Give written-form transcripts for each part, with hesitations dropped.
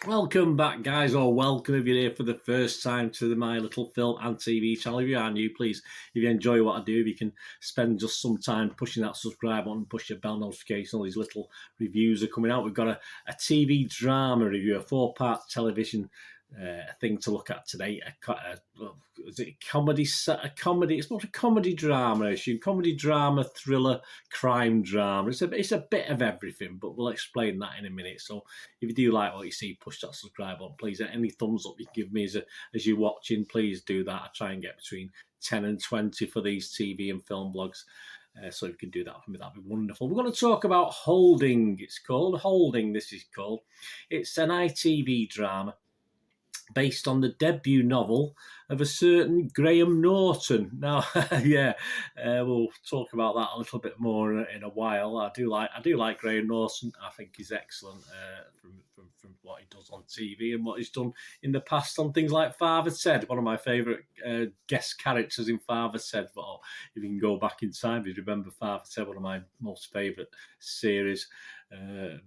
Welcome back, guys, or welcome if you're here for the first time to my little film and TV channel. If you are new, please, if you enjoy what I do, if you can spend just some time pushing that subscribe button, push your bell notification, all these little reviews are coming out. We've got a TV drama review, a 4-part television thing to look at today. Is it a comedy? It's not a comedy drama issue. Comedy drama, thriller, crime drama. It's a bit of everything, but we'll explain that in a minute. So if you do like what you see, push that subscribe button, please. Any thumbs up you can give me as you're watching, please do that. I try and get between 10 and 20 for these TV and film blogs. So if you can do that for me, that'd be wonderful. We're going to talk about Holding. It's called Holding. This is called. It's an ITV drama based on the debut novel of a certain Graham Norton. Now, we'll talk about that a little bit more in a while. I do like Graham Norton. I think he's excellent from what he does on TV and what he's done in the past on things like Father Ted, one of my favourite guest characters in Father Ted. But if you can go back in time, if you remember Father Ted, one of my most favourite series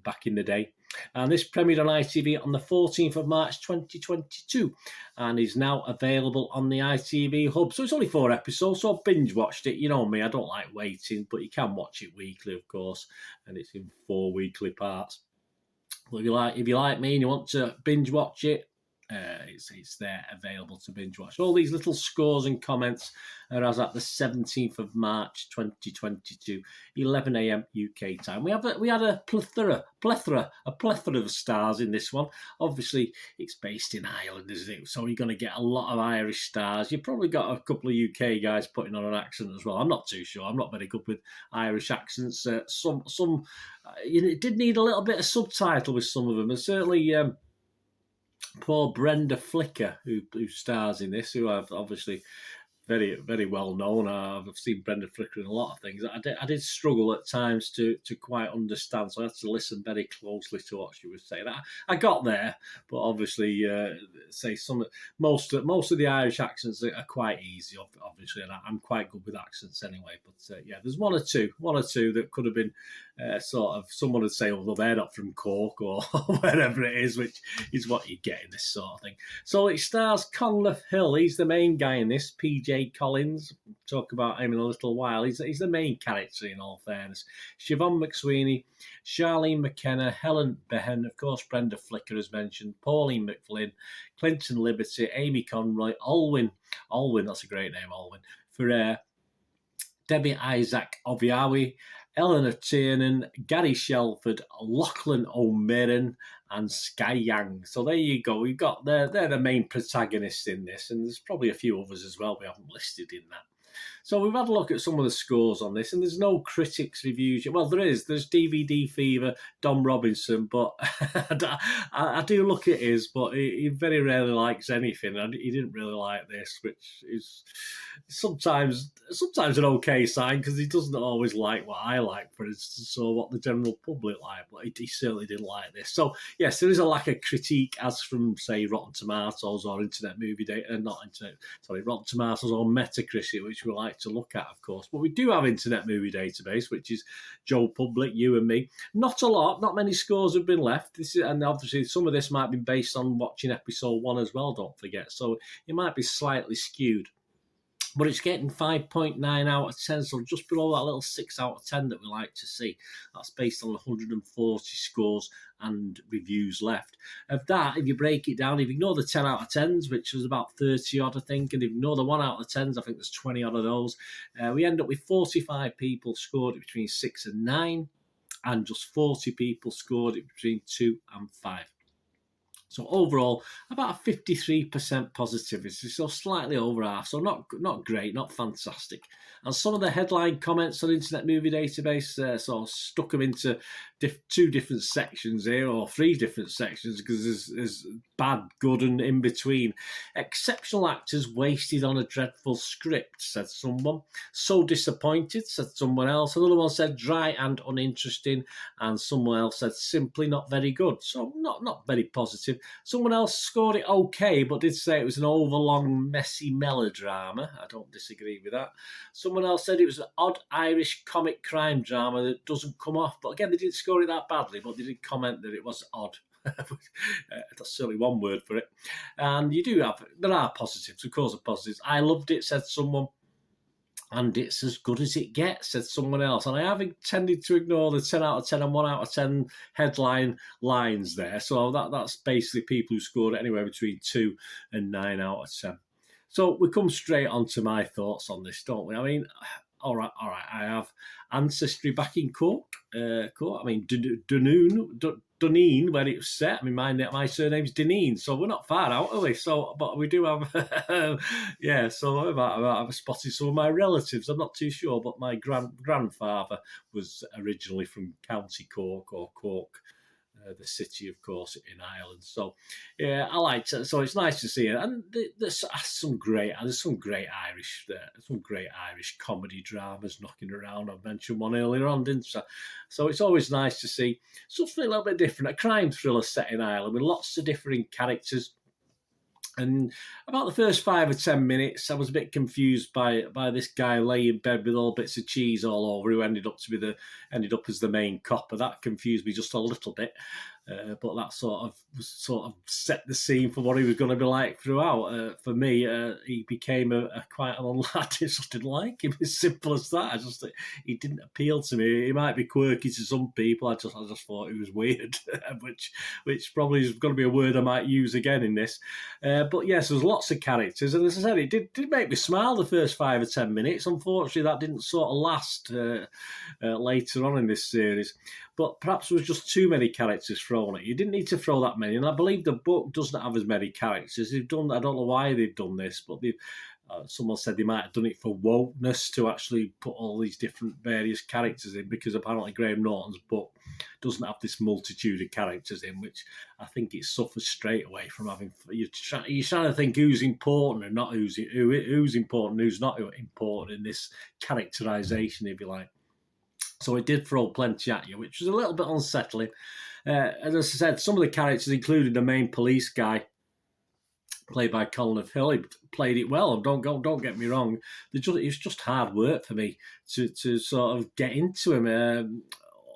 back in the day. And this premiered on ITV on the 14th of March 2022 and is now available on the ITV hub. So it's only 4 episodes, so I binge watched it. You know me, I don't like waiting, but you can watch it weekly, of course, and it's in 4 weekly parts. Well, if you like me and you want to binge watch it, it's there available to binge watch. All these little scores and comments are as at the 17th of March 2022, 11 a.m. UK time. We had a plethora of stars in this one. Obviously, it's based in Ireland, isn't it? So you're going to get a lot of Irish stars. You've probably got a couple of UK guys putting on an accent as well. I'm not too sure. I'm not very good with Irish accents. It did need a little bit of subtitle with some of them, and certainly. Poor Brenda Flicker, who stars in this, who I've obviously very, very well known. I've seen Brenda Flicker in a lot of things. I did struggle at times to quite understand, so I had to listen very closely to what she was saying. I got there, but obviously, most of the Irish accents are quite easy, obviously, and I'm quite good with accents anyway. But there's one or two that could have been sort of, someone would say, well, they're not from Cork or wherever it is, which is what you get in this sort of thing. So it stars Colin Hulston. He's the main guy in this. PJ Collins, we'll talk about him in a little while. He's the main character, in all fairness. Siobhan McSweeney, Charlene McKenna, Helen Behan, of course, Brenda Flicker as mentioned, Pauline McFlynn, Clinton Liberty, Amy Conroy, Olwyn, that's a great name, Olwyn, Ferrer, Debbie Isaac Obiawi, Eleanor Tiernan, Gary Shelford, Lachlan O'Meara, and Sky Yang. So there you go. We've got they're the main protagonists in this, and there's probably a few others as well we haven't listed in that. So we've had a look at some of the scores on this, and there's no critics reviews. Well, there's DVD Fever, Dom Robinson, but I do look at his, but he very rarely likes anything, and he didn't really like this, which is sometimes an okay sign, because he doesn't always like what I like, for instance, or what the general public like, but he certainly didn't like this. So yes, there is a lack of critique, as from, say, Rotten Tomatoes or Internet Movie Data, Rotten Tomatoes or Metacritic, which we like to look at, of course. But we do have Internet Movie Database, which is Joe Public, you and me. Not a lot, not many scores have been left. And obviously some of this might be based on watching episode 1 as well, don't forget. So it might be slightly skewed. But it's getting 5.9 out of 10, so just below that little 6 out of 10 that we like to see. That's based on 140 scores and reviews left. Of that, if you break it down, if you ignore the 10 out of 10s, which was about 30 odd, I think, and if you ignore the 1 out of 10s, I think there's 20 odd of those, we end up with 45 people scored it between 6 and 9, and just 40 people scored it between 2 and 5. So overall, about a 53% positivity, so slightly over half. So not great, not fantastic. And some of the headline comments on Internet Movie Database sort of stuck them into 2 different sections here, or 3 different sections, because there's bad, good, and in between. Exceptional actors wasted on a dreadful script, said someone. So disappointed, said someone else. Another one said dry and uninteresting, and someone else said simply not very good. So not very positive. Someone else scored it okay, but did say it was an overlong, messy melodrama. I don't disagree with that. Someone else said it was an odd Irish comic crime drama that doesn't come off. But again, they didn't score it that badly, but they did comment that it was odd. That's certainly one word for it. And there are positives, of course, positives. I loved it, said someone. And it's as good as it gets, said someone else. And I have tended to ignore the 10 out of 10 and 1 out of 10 headline lines there. So that's basically people who scored anywhere between 2 and 9 out of 10. So we come straight on to my thoughts on this, don't we? I mean, all right. I have ancestry back in Cork. Cork. I mean, Duneen, where it was set. I mean, my surname's Dineen, so we're not far out, are we? So, but we do have, yeah. So I might have spotted some of my relatives. I'm not too sure, but my grandfather was originally from County Cork, or Cork, the city, of course, in Ireland. So, yeah, I liked it. So it's nice to see it. And there's some great Irish comedy dramas knocking around. I've mentioned one earlier on, didn't I? So it's always nice to see something a little bit different, a crime thriller set in Ireland with lots of differing characters. And about the first 5 or 10 minutes, I was a bit confused by this guy laying in bed with all bits of cheese all over, who ended up as the main cop. But that confused me just a little bit. But that sort of set the scene for what he was going to be like throughout. For me, he became a quite an old lad. I just didn't like him. As simple as that. He didn't appeal to me. He might be quirky to some people. I just thought he was weird, which probably is going to be a word I might use again in this. But yes, there's lots of characters, and as I said, it did make me smile the first 5 or 10 minutes. Unfortunately, that didn't sort of last later on in this series. But perhaps there was just too many characters thrown at you. You didn't need to throw that many. And I believe the book doesn't have as many characters. I don't know why they've done this, but someone said they might have done it for wokeness, to actually put all these different various characters in, because apparently Graham Norton's book doesn't have this multitude of characters in, which I think it suffers straight away from having. You're trying to think who's important and not who's important, who's not important in this characterization, if you like. So it did throw plenty at you, which was a little bit unsettling. As I said, some of the characters, including the main police guy, played by Colin Hulston, he played it well. Don't get me wrong. It was just hard work for me to sort of get into him.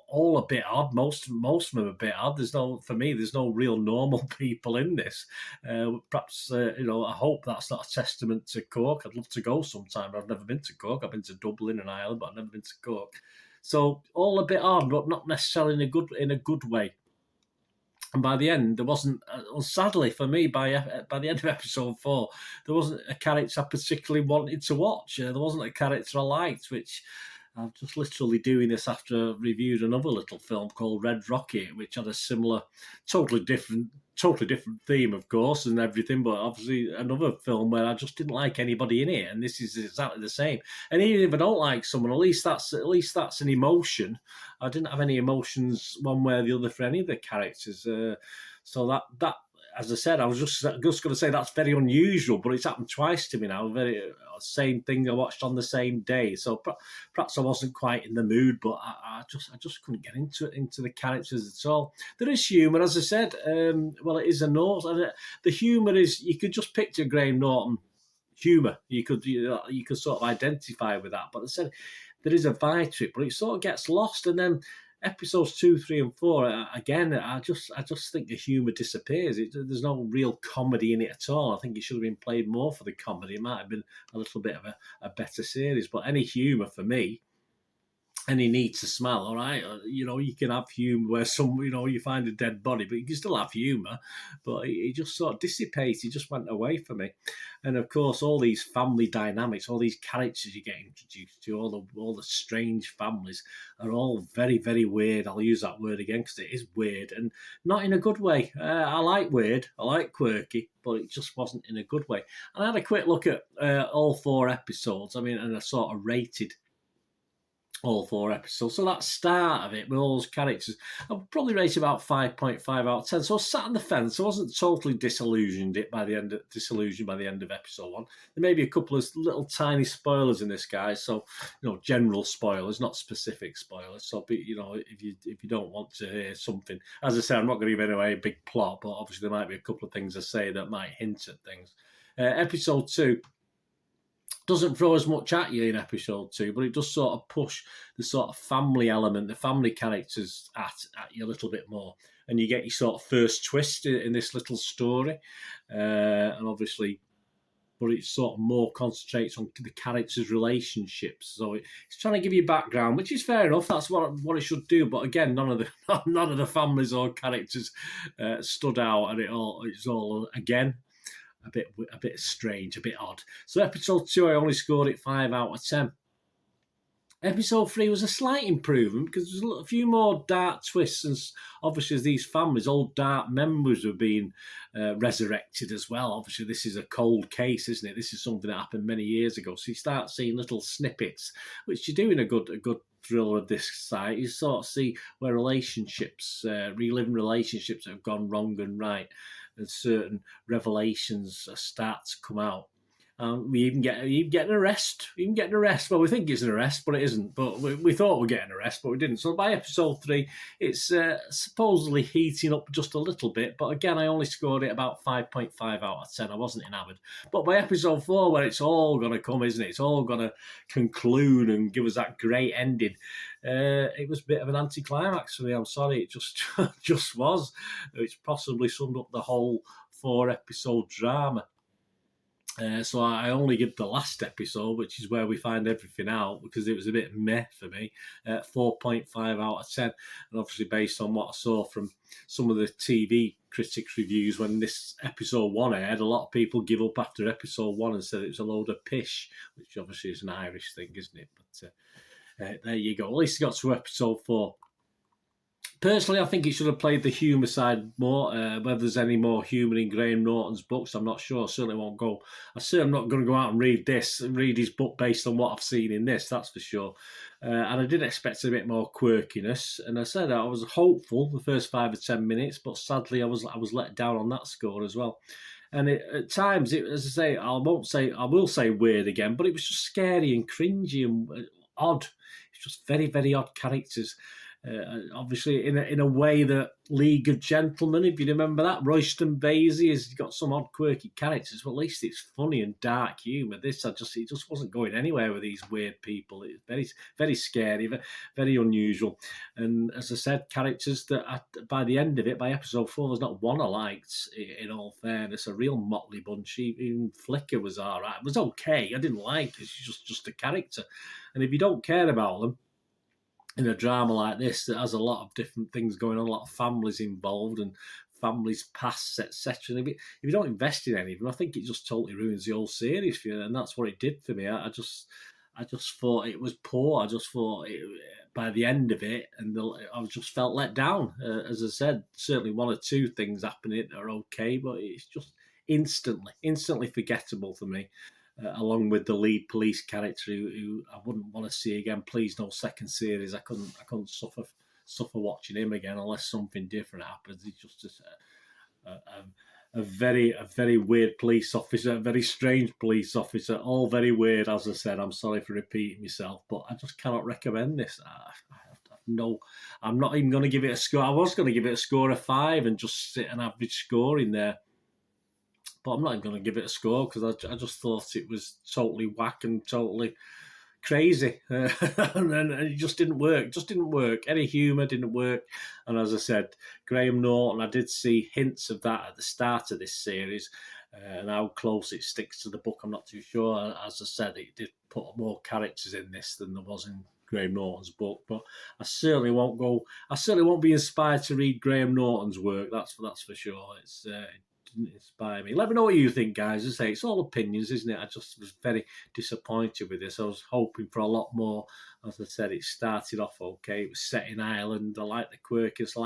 All a bit odd. Most of them are a bit odd. There's no real normal people in this. Perhaps I hope that's not a testament to Cork. I'd love to go sometime. I've never been to Cork. I've been to Dublin and Ireland, but I've never been to Cork. So all a bit odd, but not necessarily in a good way. And by the end, there wasn't. Sadly for me, by the end of episode 4, there wasn't a character I particularly wanted to watch. There wasn't a character I liked, which I'm just literally doing this after I reviewed another little film called Red Rocket, which had a similar, totally different theme, of course, and everything, but obviously another film where I just didn't like anybody in it, and this is exactly the same. And even if I don't like someone, at least that's an emotion. I didn't have any emotions one way or the other for any of the characters. So that, as I said, I was just going to say that's very unusual, but it's happened twice to me now. Same thing I watched on the same day. So perhaps I wasn't quite in the mood, but I just couldn't get into the characters at all. There is humour, as I said. Well, it is a note. The humour is, you could just picture Graham Norton humour. You could sort of identify with that. But as I said, there is a vibe to it, but it sort of gets lost, and then episodes 2, 3, and 4, again, I just think the humour disappears. There's no real comedy in it at all. I think it should have been played more for the comedy. It might have been a little bit of a better series. But any humour for me, any need to smile, all right? You can have humour where you find a dead body, but you can still have humour. But it just sort of dissipated. It just went away for me. And of course, all these family dynamics, all these characters you get introduced to, all the strange families are all very, very weird. I'll use that word again because it is weird, and not in a good way. I like weird, I like quirky, but it just wasn't in a good way. And I had a quick look at all 4 episodes. And I sort of rated all 4 episodes. So that start of it with all those characters, I'd probably rate about 5.5 out of 10. So I sat on the fence. I wasn't totally disillusioned by the end of episode 1. There may be a couple of little tiny spoilers in this, guys. So, general spoilers, not specific spoilers. So, if you don't want to hear something, as I said, I'm not going to give away a big plot, but obviously there might be a couple of things I say that might hint at things. Episode 2 doesn't throw as much at you in episode 2, but it does sort of push the sort of family element, the family characters at you a little bit more. and you get your sort of first twist in this little story, and obviously, but it sort of more concentrates on the characters' relationships. So it's trying to give you background, which is fair enough. That's what it should do. But again, none of the families or characters stood out, and it's all again a bit strange, a bit odd. So episode 2, I only scored it 5 out of 10. Episode 3 was a slight improvement because there's a few more dark twists, and obviously as these families, old dark members were being resurrected as well. Obviously this is a cold case, isn't it? This is something that happened many years ago. So you start seeing little snippets, which you do in a good thriller of this site. You sort of see where relationships, reliving relationships that have gone wrong and right, and certain revelations start to come out. We even get an arrest. Well, we think it's an arrest, but it isn't. But we thought we'd get an arrest, but we didn't. So by episode 3, it's supposedly heating up just a little bit. But again, I only scored it about 5.5 out of 10. I wasn't enamored. But by episode 4, where it's all going to come, isn't it? It's all going to conclude and give us that great ending. It was a bit of an anticlimax for me. I'm sorry, it just was. It's possibly summed up the whole 4-episode drama. So I only give the last episode, which is where we find everything out, because it was a bit meh for me, 4.5 out of 10. And obviously based on what I saw from some of the TV critics reviews when this episode 1 aired, a lot of people give up after episode 1 and said it was a load of pish, which obviously is an Irish thing, isn't it? But there you go. At least it got to episode 4. Personally, I think it should have played the humour side more. Whether there's any more humour in Graham Norton's books, I'm not sure. I certainly won't go. I'm not going to go out and read his book based on what I've seen in this, that's for sure. And I did expect a bit more quirkiness. And I said I was hopeful the first 5 or 10 minutes, but sadly I was let down on that score as well. And at times, as I say, I will say weird again, but it was just scary and cringy and odd. It's just very, very odd characters. Obviously, in a way that League of Gentlemen, if you remember that, Royston Vasey has got some odd, quirky characters, but at least it's funny and dark humour. It just wasn't going anywhere with these weird people. It's very, very scary, very unusual. And as I said, characters that by the end of it, by episode 4, there's not one I liked. In all fairness, a real motley bunch. Even Flicker was all right. It was okay. I didn't like it. It's just a character, and if you don't care about them in a drama like this that has a lot of different things going on, a lot of families involved and families' pasts, etc. And if you don't invest in any of them, I think it just totally ruins the whole series for you, and that's what it did for me. I just thought it was poor. I just thought by the end of it, and I just felt let down. As I said, certainly 1 or 2 things happening that are okay, but it's just instantly forgettable for me. Along with the lead police character, who I wouldn't want to see again. Please, no second series. I couldn't suffer watching him again unless something different happens. He's just a very weird police officer, a very strange police officer. All very weird, as I said. I'm sorry for repeating myself, but I just cannot recommend this. No, I'm not even going to give it a score. I was going to give it a score of 5 and just sit an average score in there. But I'm not even going to give it a score because I just thought it was totally whack and totally crazy. And it just didn't work. Any humour didn't work. And as I said, Graham Norton, I did see hints of that at the start of this series. And how close it sticks to the book, I'm not too sure. As I said, it did put more characters in this than there was in Graham Norton's book. But I certainly won't be inspired to read Graham Norton's work. That's for sure. Didn't inspire me. Let me know what you think, guys. As I say, it's all opinions, isn't it? I just was very disappointed with this. I was hoping for a lot more. As I said, it started off okay. It was set in Ireland. I like the quirkiness.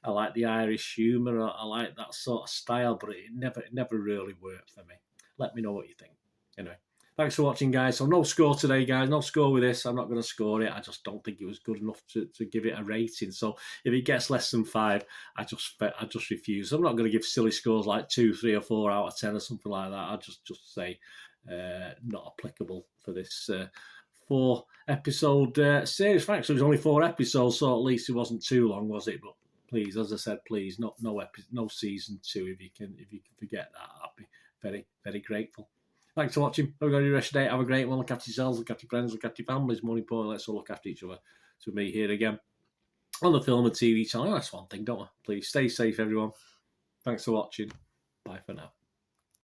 I like the Irish humour. I like that sort of style, but it never really worked for me. Let me know what you think. Anyway, thanks for watching, guys. So no score today, guys. No score with this. I'm not going to score it. I just don't think it was good enough to give it a rating. So if it gets less than 5, I just refuse. I'm not going to give silly scores like 2, 3 or 4 out of 10 or something like that. I just say not applicable for this 4-episode series. Thanks. It was only 4 episodes, so at least it wasn't too long, was it? But please, as I said, please, no season 2. If you can forget that, I'd be very, very grateful. Thanks for watching. Have a good rest of the day. Have a great one. Look after yourselves, look after your friends, look after your families. More importantly, let's all look after each other. So me here again. on the film and TV channel. That's one thing, don't we? Please stay safe, everyone. Thanks for watching. Bye for now.